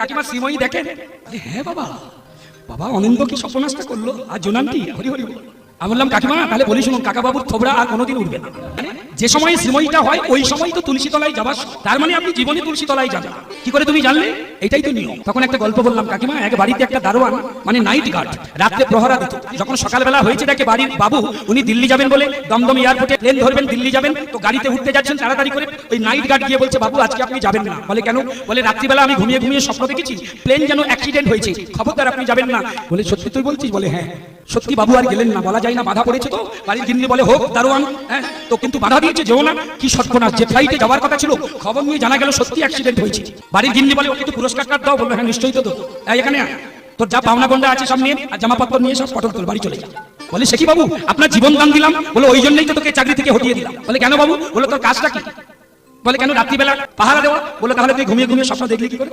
কাকিমা শ্রীময়ী দেখেন, হ্যাঁ বাবা, বাবা অনন্ত কি স্বপ্ননাশটা করলো, আর জোনান্টি হরি হরি বল। আমি বললাম কাকিমা তাহলে বলি শুনুন, কাকা বাবুর থোবড়া আর কোনোদিন উঠবে না। যে সময় শ্রীময়ীটা হয় ওই সময় তো তুলসী তলায় যাবার, তার মানে আপনি জীবনে তুলসী তলায় যাবেন। কি করে তুমি জানলে? এটাই তো নিয়ম। তখন একটা গল্প বললাম কাকিমা, এক বাড়িতে একটা দারোয়ান মানে নাইট গার্ড রাত্রে প্রহরা দিত। যখন সকালবেলা হয়েছে দেখে বাড়ির বাবু উনি দিল্লি যাবেন বলে দমদম এয়ারপোর্টে প্লেন ধরবেন, দিল্লি যাবেন, তো গাড়িতে উঠতে যাচ্ছেন তাড়াতাড়ি করে, ওই নাইট গার্ড গিয়ে বলছে বাবু আজকে আপনি যাবেন না। বলে কেন? বলে রাত্রিবেলা আমি ঘুমিয়ে ঘুমিয়ে স্বপ্ন দেখেছি প্লেন যেন অ্যাক্সিডেন্ট হয়েছে, খবরদার আপনি যাবেন না। বলে সত্যি তুই বলছিস? বলে হ্যাঁ সত্যি। বাবু আর গেলেন না, বলা যায় না, বাধা পড়েছে তো। বাড়ির গিন্নি বলে হোক দারোয়ান, হ্যাঁ তো কিন্তু বাধা দিয়েছে, যেও না। কি সর্বনাশ, যে ফ্লাইটে যাওয়ার কথা ছিল খবর নিয়ে জানা গেল সত্যি অ্যাক্সিডেন্ট হয়েছে। বাড়ির গিন্নি বলে ওকে তো পুরস্কার দাও। বললো হ্যাঁ নিশ্চয়ই তো দেবো, এখানে তোর যা পাওনা গন্ডা আছে সব নিয়ে আর জামাপত্র নিয়ে সব পটল তোর বাড়ি চলে যা। বলে সে কি বাবু, আপনার জীবন দান দিলাম। বলে ওই জন্যই তো তোকে চাকরি থেকে হটিয়ে দিলাম। বলে কেন বাবু? বলে তোর কাজটা কি? বলে কেন রাত্রিবেলা পাহারা দেওয়া। বলে তাহলে তুই ঘুমিয়ে ঘুমিয়ে স্বপ্ন দেখলি কি করে?